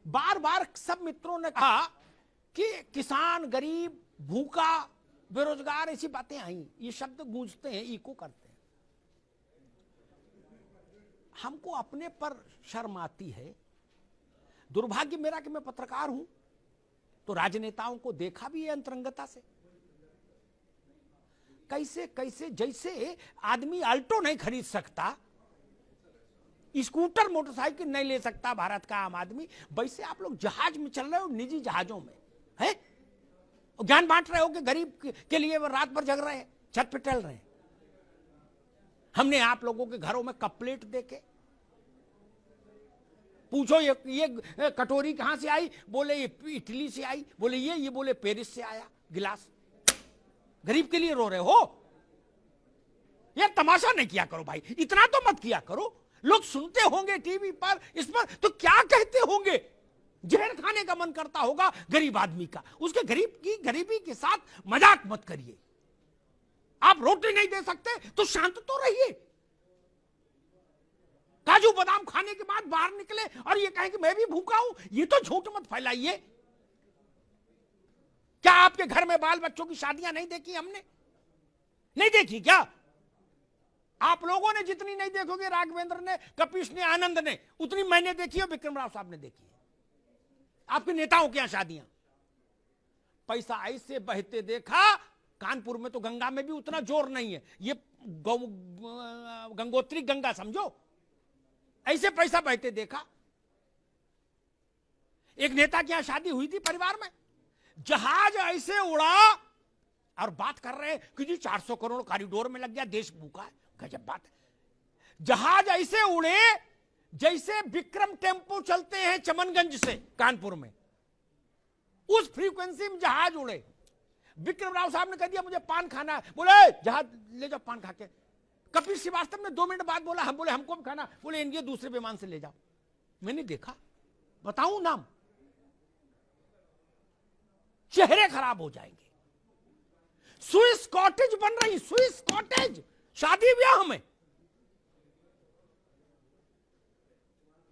बार बार सब मित्रों ने कहा कि किसान, गरीब, भूखा, बेरोजगार, ऐसी बातें आई, ये शब्द गूंजते हैं, इको करते हैं। हमको अपने पर शर्म आती है। दुर्भाग्य मेरा कि मैं पत्रकार हूं, तो राजनेताओं को देखा भी है अंतरंगता से, कैसे कैसे जैसे आदमी अल्टो नहीं खरीद सकता, स्कूटर मोटरसाइकिल नहीं ले सकता भारत का आम आदमी, वैसे आप लोग जहाज में चल रहे हो, निजी जहाजों में है, ज्ञान बांट रहे हो कि गरीब के लिए वो रात भर जग रहे हैं, छत पे टहल रहे हैं। हमने आप लोगों के घरों में कप प्लेट देके पूछो ये कटोरी कहां से आई, बोले ये इटली से आई, बोले ये बोले पेरिस से आया गिलास। गरीब के लिए रो रहे हो? ये तमाशा नहीं किया करो भाई, इतना तो मत किया करो। लोग सुनते होंगे टीवी पर, इस पर, तो क्या कहते होंगे? जहर खाने का मन करता होगा गरीब आदमी का। उसके गरीबी के साथ मजाक मत करिए। आप रोटी नहीं दे सकते तो शांत तो रहिए। काजू बादाम खाने के बाद बाहर निकले और ये कहें कि मैं भी भूखा हूं, ये तो झूठ मत फैलाइए। क्या आपके घर में बाल बच्चों की शादियां नहीं देखी हमने? नहीं देखी क्या? आप लोगों ने जितनी नहीं देखोगे, राघवेंद्र ने, कपिश ने, आनंद ने, उतनी मैंने देखी और विक्रम राव साहब ने देखी है। आपके नेताओं के यहां शादियां पैसा ऐसे बहते देखा। कानपुर में तो गंगा में भी उतना जोर नहीं है, ये गंगोत्री गंगा समझो, ऐसे पैसा बहते देखा। एक नेता के यहां शादी हुई थी परिवार में, जहाज ऐसे उड़ा और बात कर रहे हैं कि जी 400 करोड़ कॉरिडोर में लग गया, देश भूखा है। गजब बात है। जहाज ऐसे उड़े जैसे विक्रम टेम्पो चलते हैं चमनगंज से कानपुर में, उस फ्रीक्वेंसी में जहाज उड़े। विक्रम राव साहब ने कह दिया मुझे पान खाना है, बोले जहाज ले जाओ पान खा के। कपिल श्रीवास्तव ने 2 मिनट बाद बोला, हम बोले हमको भी खाना, बोले इंडिया दूसरे विमान से ले जाओ। मैंने देखा, बताऊं नाम, चेहरे खराब हो जाएंगे। स्विस कॉटेज बन रही, स्विस कॉटेज शादी ब्याह में।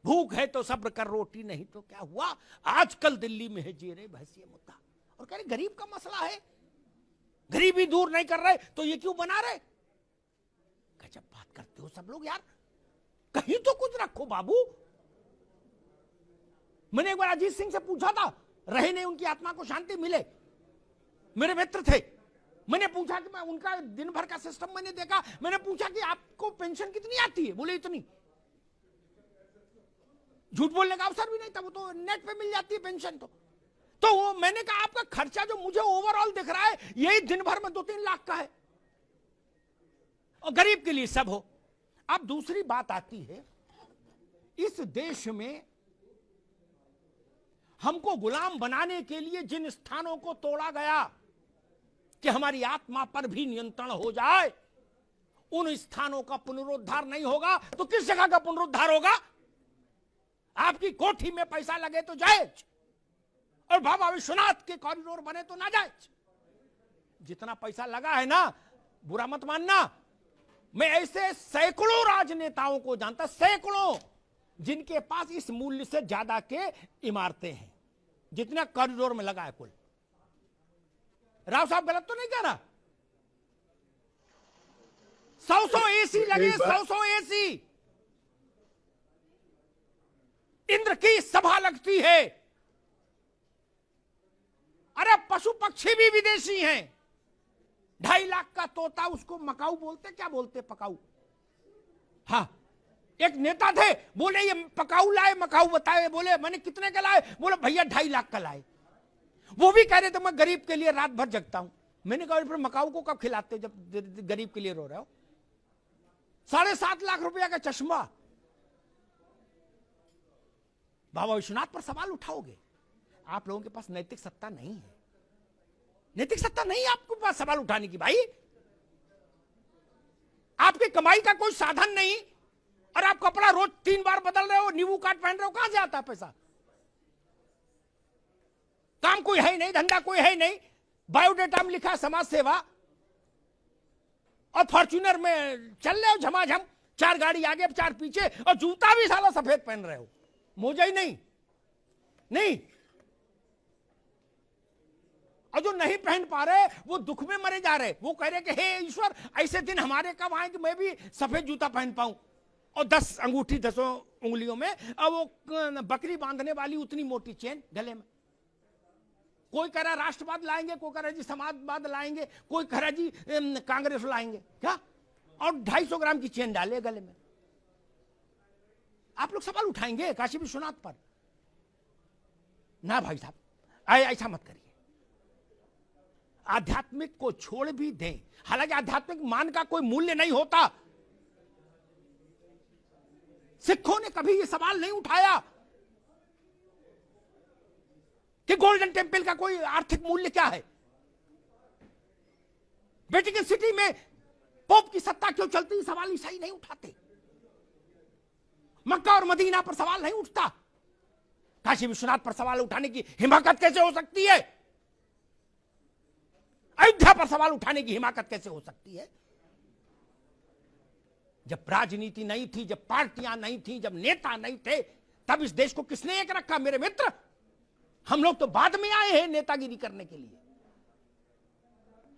भूख है तो सब्र कर, रोटी नहीं तो क्या हुआ। आजकल दिल्ली में है जेरे बहस ये मुद्दा, और कह रहे गरीब का मसला है, गरीबी दूर नहीं कर रहे तो ये क्यों बना रहे। गजब बात करते हो सब लोग यार, कहीं तो कुछ रखो बाबू। मैंने एक बार अजीत सिंह से पूछा था, रहे नहीं, उनकी आत्मा को शांति मिले, मेरे मित्र थे। मैंने पूछा कि मैं उनका दिन भर का सिस्टम मैंने देखा, मैंने पूछा कि आपको पेंशन कितनी आती है, बोले इतनी। झूठ बोलने का अवसर भी नहीं था, वो तो नेट पे मिल जाती है पेंशन। तो वो मैंने कहा आपका खर्चा जो मुझे ओवरऑल दिख रहा है यही दिन भर में 2-3 लाख का है, और गरीब के लिए सब हो। अब दूसरी बात आती है, इस देश में हमको गुलाम बनाने के लिए जिन स्थानों को तोड़ा गया कि हमारी आत्मा पर भी नियंत्रण हो जाए, उन स्थानों का पुनरुद्धार नहीं होगा तो किस जगह का पुनरुद्धार होगा? आपकी कोठी में पैसा लगे तो जायज, और बाबा विश्वनाथ के कॉरिडोर बने तो ना जायज। जितना पैसा लगा है ना, बुरा मत मानना, मैं ऐसे सैकड़ों राजनेताओं को जानता, सैकड़ों, जिनके पास इस मूल्य से ज्यादा के इमारतें हैं जितना कॉरिडोर में लगा है कुल। राव साहब गलत तो नहीं कह रहा? 100 एसी लगे, 100 एसी। इंद्र की सभा लगती है। अरे पशु पक्षी भी विदेशी हैं। 2.5 लाख का तोता, उसको मकाऊ बोलते, क्या बोलते पकाऊ? हाँ, एक नेता थे, बोले ये पकाऊ लाए, मकाऊ बताए, बोले मैंने कितने का लाए, बोले भैया 2.5 लाख का लाए। वो भी कह रहे थे मैं गरीब के लिए रात भर जगता हूं। मैंने कहा फिर मकाऊ को कब खिलाते जब गरीब के लिए रो रहे हो? 7.5 लाख रुपया का चश्मा। बाबा विश्वनाथ पर सवाल उठाओगे? आप लोगों के पास नैतिक सत्ता नहीं है, नैतिक सत्ता नहीं है आपके पास सवाल उठाने की। भाई आपकी कमाई का कोई साधन नहीं, और आप कपड़ा रोज 3 बार बदल रहे हो, नींबू काट पहन रहे हो, कहां से आता है पैसा? काम कोई है नहीं, धंधा कोई है नहीं, बायोडेटा में लिखा है समाज सेवा, और फॉर्च्यूनर में चल रहे हो झमाझम, 4 गाड़ी आगे 4 पीछे, और जूता भी साला सफेद पहन रहे हो, मोजा ही नहीं। नहीं। और जो नहीं पहन पा रहे वो दुख में मरे जा रहे, वो कह रहे कि हे ईश्वर ऐसे दिन हमारे कब आए कि मैं भी सफेद जूता पहन पाऊं और 10 अंगूठी 10 उंगलियों में, और वो बकरी बांधने वाली उतनी मोटी चेन गले में। कोई कह रहा राष्ट्रवाद लाएंगे, कोई कह रहा जी समाजवाद लाएंगे, कोई कह रहा जी कांग्रेस लाएंगे क्या, और 250 ग्राम की चेन डाले गले में। आप लोग सवाल उठाएंगे काशी विश्वनाथ पर? ना भाई साहब, ऐसा मत करिए। आध्यात्मिक को छोड़ भी दें, हालांकि आध्यात्मिक मान का कोई मूल्य नहीं होता। सिखों ने कभी यह सवाल नहीं उठाया कि गोल्डन टेम्पल का कोई आर्थिक मूल्य क्या है, वेटिकन सिटी में पोप की सत्ता क्यों चलती, सवाल ईसाई नहीं उठाते। मक्का और मदीना पर सवाल नहीं उठता, काशी विश्वनाथ पर सवाल उठाने की हिमाकत कैसे हो सकती है? अयोध्या पर सवाल उठाने की हिमाकत कैसे हो सकती है? जब राजनीति नहीं थी, जब पार्टियां नहीं थी, जब नेता नहीं थे, तब इस देश को किसने एक रखा मेरे मित्र? हम लोग तो बाद में आए हैं नेतागिरी करने के लिए।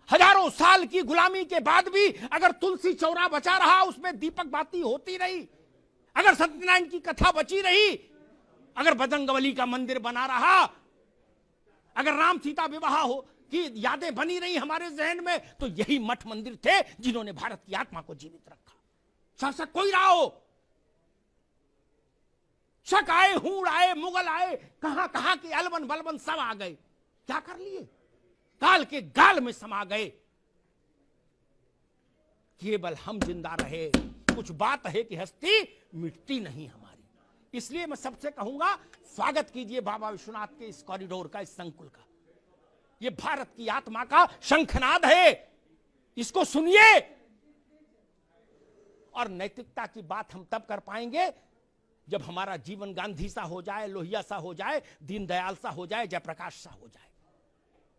हजारों साल की गुलामी के बाद भी अगर तुलसी चौरा बचा रहा, उसमें दीपक बाती होती रही, अगर सत्यनारायण की कथा बची रही, अगर बजरंगबली का मंदिर बना रहा, अगर राम सीता विवाह हो की यादें बनी रही हमारे जहन में, तो यही मठ मंदिर थे जिन्होंने भारत की आत्मा को जीवित रखा। शासक कोई रहा हो, शक आए, हूड़ आए, मुगल आए, कहां कहां के अलबन बलबन सब आ गए, क्या कर लिए? काल के गाल में समा गए। केवल हम जिंदा रहे। कुछ बात है कि हस्ती मिटती नहीं हमारी। इसलिए मैं सबसे कहूंगा, स्वागत कीजिए बाबा विश्वनाथ के इस कॉरिडोर का, इस संकुल का। यह भारत की आत्मा का शंखनाद है, इसको सुनिए। और नैतिकता की बात हम तब कर पाएंगे जब हमारा जीवन गांधी सा हो जाए, लोहिया सा हो जाए, दीनदयाल सा हो जाए, जयप्रकाश सा हो जाए,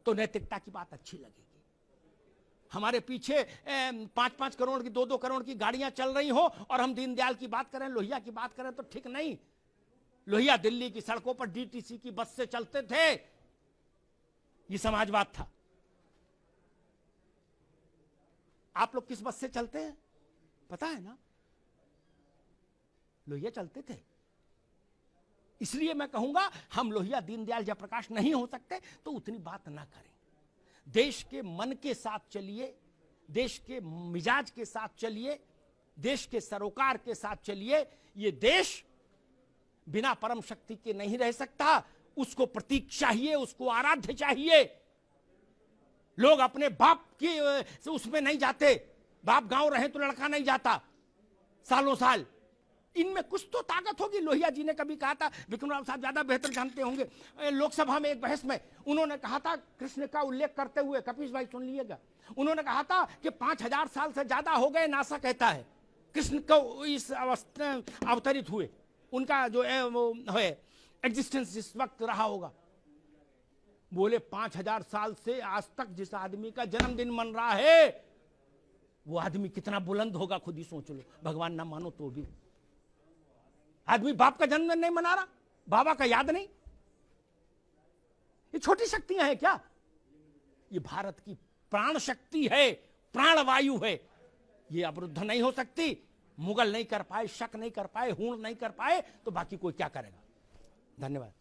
तो नैतिकता की बात अच्छी लगेगी। हमारे पीछे 5-5 करोड़ की 2-2 करोड़ की गाड़ियां चल रही हो और हम दीनदयाल की बात करें, लोहिया की बात करें, तो ठीक नहीं। लोहिया दिल्ली की सड़कों पर डीटीसी की बस से चलते थे, ये समाजवाद था। आप लोग किस बस से चलते हैं पता है ना? लोहिया चलते थे। इसलिए मैं कहूंगा, हम लोहिया दीनदयाल जयप्रकाश नहीं हो सकते तो उतनी बात ना करें। देश के मन के साथ चलिए, देश के मिजाज के साथ चलिए, देश के सरोकार के साथ चलिए। ये देश बिना परम शक्ति के नहीं रह सकता। उसको प्रतीक चाहिए, उसको आराध्य चाहिए। लोग अपने बाप की उसमें नहीं जाते, बाप गांव रहे तो लड़का नहीं जाता सालों साल। इनमें कुछ तो ताकत होगी। लोहिया जी ने कभी कहा था, विक्रम राव साहब ज्यादा बेहतर जानते होंगे, लोकसभा में एक बहस में उन्होंने कहा था, कृष्ण का उल्लेख करते हुए, कपीश भाई सुन लीजिएगा, उन्होंने कहा था कि 5000 साल से ज्यादा हो गए, नासा कहता है, कृष्ण को इस अवस्था अवतरित हुए, उनका जो है एग्जिस्टेंस जिस वक्त रहा होगा। बोले 5000 साल से आज तक जिस आदमी का जन्मदिन मन रहा है, वो आदमी कितना बुलंद होगा खुद ही सोच लो। भगवान ना मानो तो भी आदमी बाप का जन्मदिन नहीं मना रहा, बाबा का याद नहीं। ये छोटी शक्तियां हैं क्या? ये भारत की प्राण शक्ति है, प्राणवायु है। ये अवरुद्ध नहीं हो सकती। मुगल नहीं कर पाए, शक नहीं कर पाए, हूण नहीं कर पाए, तो बाकी कोई क्या करेगा? धन्यवाद।